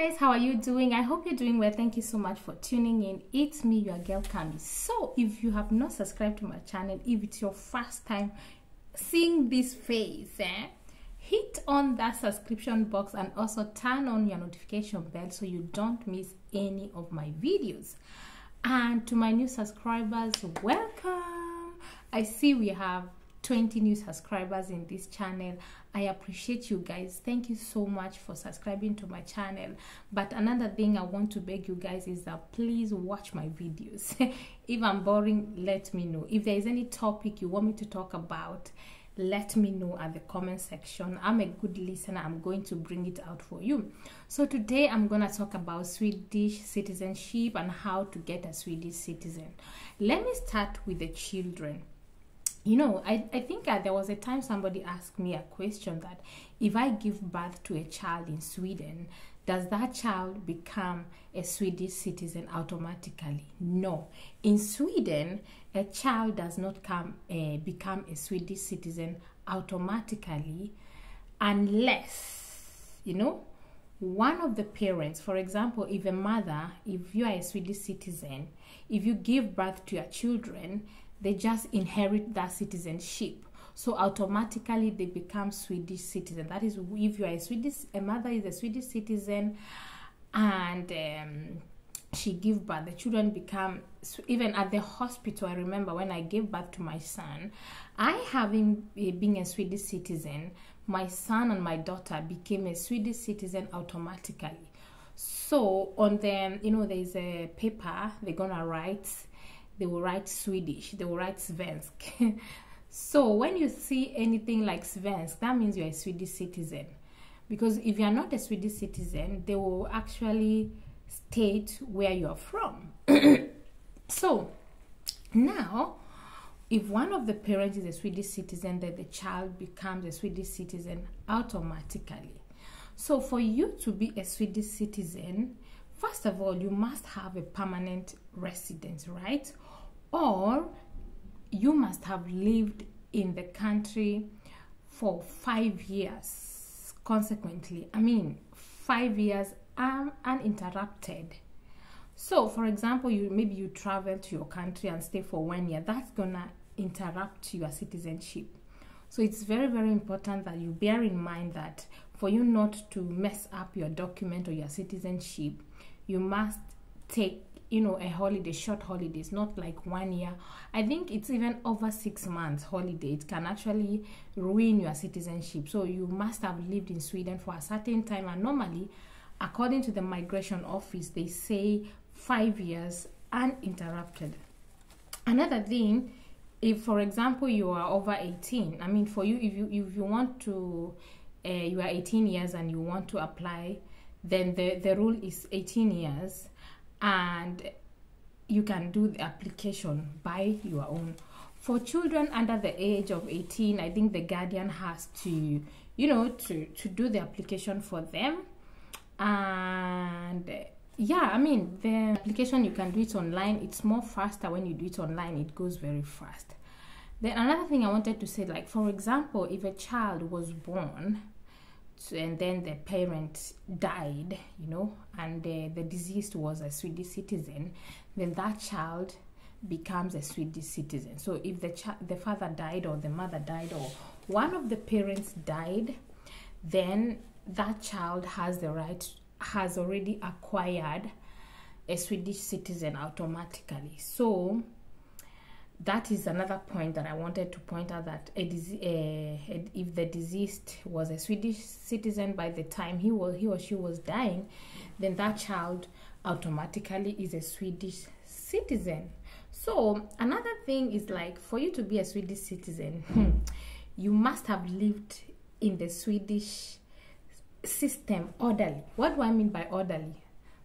guys, how are you doing? I hope you're doing well. Thank you so much for tuning in. It's me, your girl Candy. So if you have not subscribed to my channel, if it's your first time seeing this face, hit on that subscription box and also turn on your notification bell so you don't miss any of my videos. And to my new subscribers, welcome. I see we have 20 new subscribers in this channel. I appreciate you guys. Thank you so much for subscribing to my channel. But another thing I want to beg you guys is that please watch my videos. If I'm boring, let me know. If there is any topic you want me to talk about, let me know at the comment section. I'm a good listener. I'm going to bring it out for you. So today I'm going to talk about Swedish citizenship and how to get a Swedish citizen. Let me start with the children. You know, I think there was a time somebody asked me a question that if I give birth to a child in Sweden, does that child become a Swedish citizen automatically? No. In Sweden, a child does not become a Swedish citizen automatically unless, you know, one of the parents, for example, if a mother, if you are a Swedish citizen, if you give birth to your children, they just inherit that citizenship. So automatically they become Swedish citizen. That is, if you are a mother is a Swedish citizen and she gives birth, the children become, even at the hospital, I remember when I gave birth to my son, being a Swedish citizen, my son and my daughter became a Swedish citizen automatically. So on them, you know, there's a paper they're gonna write. They will write Swedish, they will write Svensk. So when you see anything like Svensk, that means you're a Swedish citizen. Because if you're not a Swedish citizen, they will actually state where you're from. So now, if one of the parents is a Swedish citizen, then the child becomes a Swedish citizen automatically. So for you to be a Swedish citizen, first of all, you must have a permanent residence, right? Or you must have lived in the country for 5 years consequently. I mean, 5 years uninterrupted. So, for example, maybe you travel to your country and stay for 1 year. That's gonna interrupt your citizenship. So it's very, very important that you bear in mind that for you not to mess up your document or your citizenship, you must take, you know, a holiday, short holidays, not like 1 year. I think it's even over 6 months holiday. It can actually ruin your citizenship. So you must have lived in Sweden for a certain time. And normally, according to the migration office, they say 5 years uninterrupted. Another thing, if, for example, you are over 18, I mean, for you, if you want to, you are 18 years and you want to apply, then the rule is 18 years and you can do the application by your own. For children under the age of 18, I think the guardian has to, you know, to do the application for them. And yeah, I mean, the application, you can do it online. It's more faster when you do it online. It goes very fast. Then another thing I wanted to say, like, for example, if a child was born and then the parent died, you know, and the deceased was a Swedish citizen, then that child becomes a Swedish citizen. So if the father died or the mother died or one of the parents died, then that child has already acquired a Swedish citizen automatically. So that is another point that I wanted to point out, that if the deceased was a Swedish citizen by the time he or she was dying, then that child automatically is a Swedish citizen. So another thing is, like, for you to be a Swedish citizen, you must have lived in the Swedish system orderly. What do I mean by orderly?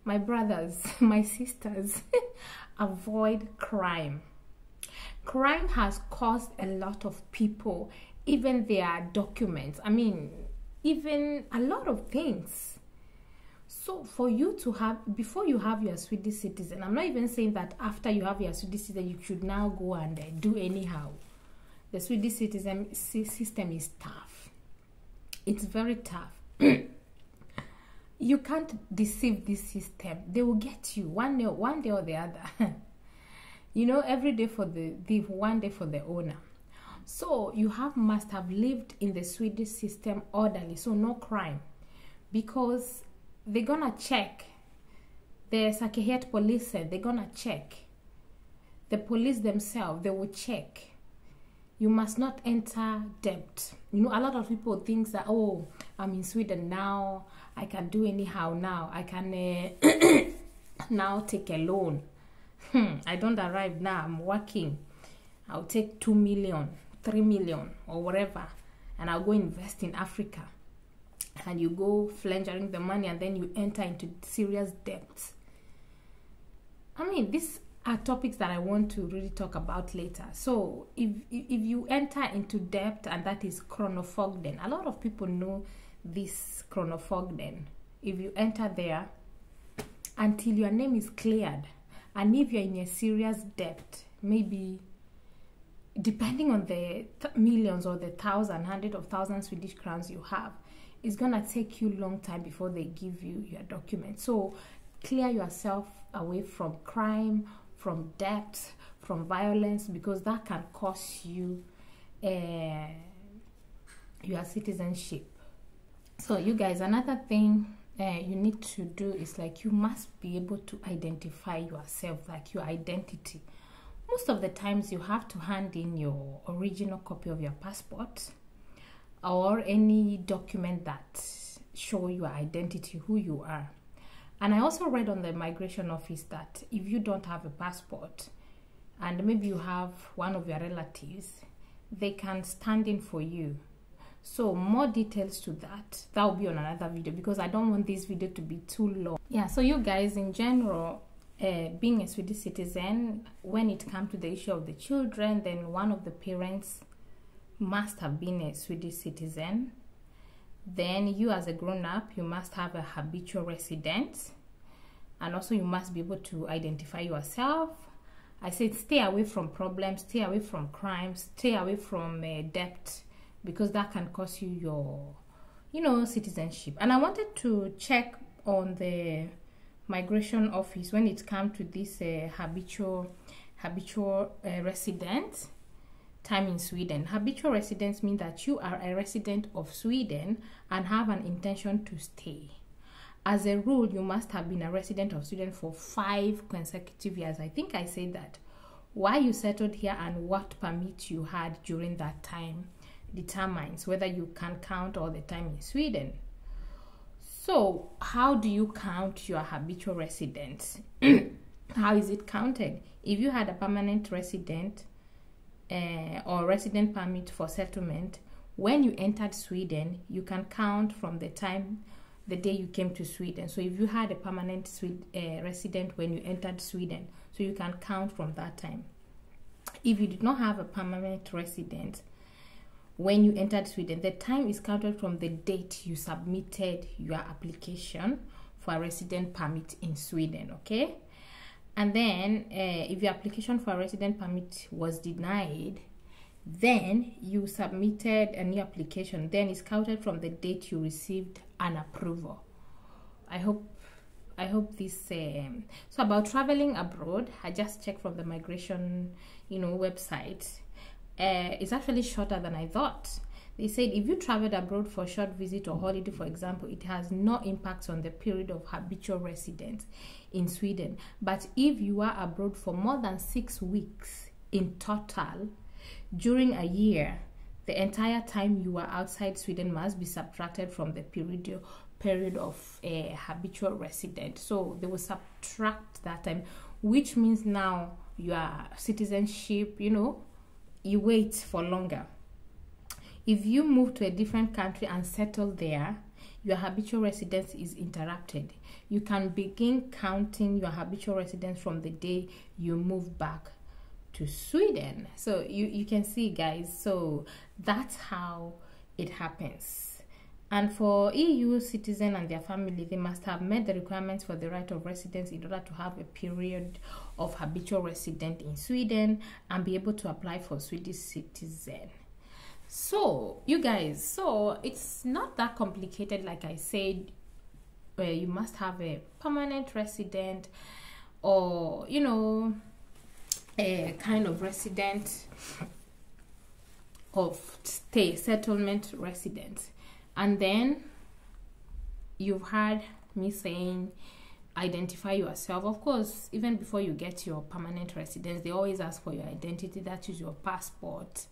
My brothers, my sisters, avoid crime. Crime has caused a lot of people, even their documents, I mean, even a lot of things. So for you to have, before you have your Swedish citizen, I'm not even saying that after you have your Swedish citizen, you should now go and do anyhow. The Swedish citizen system is tough. It's very tough. You can't deceive this system. They will get you one day or the other. You know, every day for the thief, one day for the owner. So you must have lived in the Swedish system orderly, so no crime, because they're gonna check. The Säkerhet police said they're gonna check. The police themselves, they will check. You must not enter debt. You know, a lot of people think that, oh, I'm in Sweden now, I can do anyhow now. I can now take a loan. I don't arrive now, I'm working. I'll take 2 million, 3 million, or whatever, and I'll go invest in Africa. And you go flangering the money, and then you enter into serious debt. I mean, these are topics that I want to really talk about later. So if you enter into debt, and that is kronofogden, a lot of people know this kronofogden. If you enter there, until your name is cleared, and if you're in a serious debt, maybe depending on the millions or the hundreds of thousands Swedish crowns you have, it's gonna take you a long time before they give you your documents. So clear yourself away from crime, from debt, from violence, because that can cost you your citizenship. So you guys, another thing you need to do is, like, you must be able to identify yourself, like your identity. Most of the times you have to hand in your original copy of your passport or any document that show your identity, who you are. And I also read on the migration office that if you don't have a passport and maybe you have one of your relatives, they can stand in for you. So more details to that will be on another video, because I don't want this video to be too long. Yeah, so you guys, in general, being a Swedish citizen, when it comes to the issue of the children, then one of the parents must have been a Swedish citizen. Then you, as a grown-up, you must have a habitual resident, and also you must be able to identify yourself. I said stay away from problems, stay away from crimes, stay away from debt, because that can cost you your, citizenship. And I wanted to check on the migration office when it comes to this habitual resident time in Sweden. Habitual residents mean that you are a resident of Sweden and have an intention to stay. As a rule, you must have been a resident of Sweden for 5 consecutive years. I think I said that. Why you settled here and what permit you had during that time determines whether you can count all the time in Sweden. So how do you count your habitual residence? How is it counted? If you had a permanent resident or resident permit for settlement, when you entered Sweden, you can count from the day you came to Sweden. So if you had a permanent resident when you entered Sweden, so you can count from that time. If you did not have a permanent resident when you entered Sweden, the time is counted from the date you submitted your application for a resident permit in Sweden, okay? And then if your application for a resident permit was denied, then you submitted a new application. Then it's counted from the date you received an approval. I hope this. So about traveling abroad, I just checked from the migration, website. It's actually shorter than I thought. They said if you traveled abroad for a short visit or holiday, for example, it has no impact on the period of habitual residence in Sweden. But if you are abroad for more than 6 weeks in total during a year, the entire time you are outside Sweden must be subtracted from the period of a habitual resident. So they will subtract that time, which means now your citizenship, you wait for longer. If you move to a different country and settle there, your habitual residence is interrupted. You can begin counting your habitual residence from the day you move back to Sweden. So you can see, guys, so that's how it happens. And for EU citizens and their family, they must have met the requirements for the right of residence in order to have a period of habitual residence in Sweden and be able to apply for Swedish citizen. So you guys, so it's not that complicated. Like I said, you must have a permanent resident, or you know, a kind of resident of stay, settlement resident. And then you've heard me saying identify yourself. Of course, even before you get your permanent residence, they always ask for your identity, that is your passport.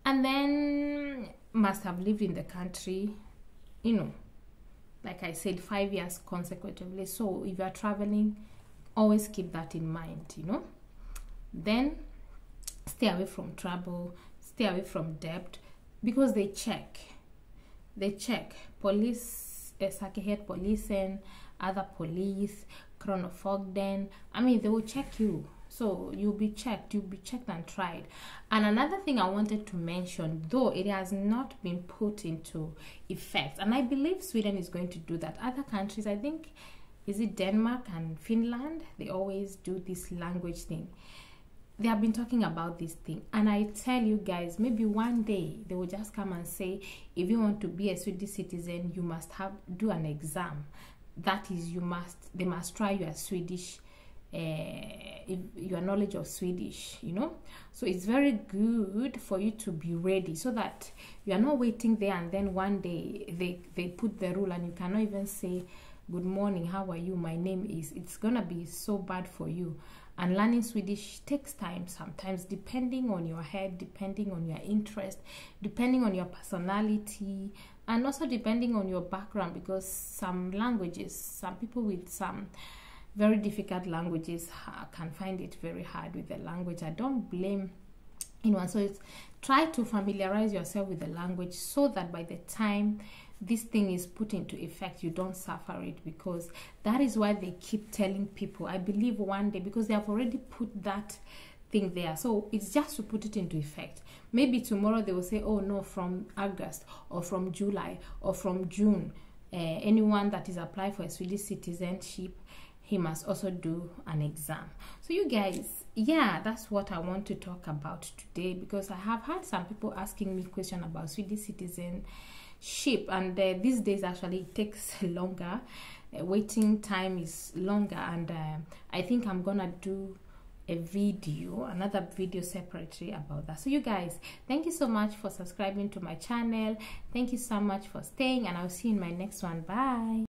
And then must have lived in the country, you know, like I said, 5 years consecutively. So if you are traveling, always keep that in mind, you know. Then stay away from trouble, stay away from debt, because they check police, Sakehet police and other police, Kronofogden. I mean, they will check you. So you'll be checked and tried. And another thing I wanted to mention, though it has not been put into effect, and I believe Sweden is going to do that. Other countries, I think, is it Denmark and Finland? They always do this language thing. They have been talking about this thing, and I tell you guys, maybe one day they will just come and say, if you want to be a Swedish citizen, you must do an exam. That is, they must try your Swedish, your knowledge of Swedish, you know. So it's very good for you to be ready, so that you are not waiting there and then one day they put the rule and you cannot even say good morning, how are you, my name is. It's gonna be so bad for you. And learning Swedish takes time sometimes, depending on your head, depending on your interest, depending on your personality, and also depending on your background, because some languages, some people with some very difficult languages can find it very hard with the language. I don't blame anyone. So try to familiarize yourself with the language, so that by the time this thing is put into effect, you don't suffer it, because that is why they keep telling people. I believe one day, because they have already put that thing there, so it's just to put it into effect. Maybe tomorrow they will say, oh no, from August or from July or from June, anyone that is applying for a Swedish citizenship, he must also do an exam. So you guys, yeah, that's what I want to talk about today, because I have had some people asking me questions about Swedish citizenship, and these days actually it takes longer, waiting time is longer, and I think I'm gonna do another video separately about that. So you guys, thank you so much for subscribing to my channel. Thank you so much for staying, and I'll see you in my next one. Bye.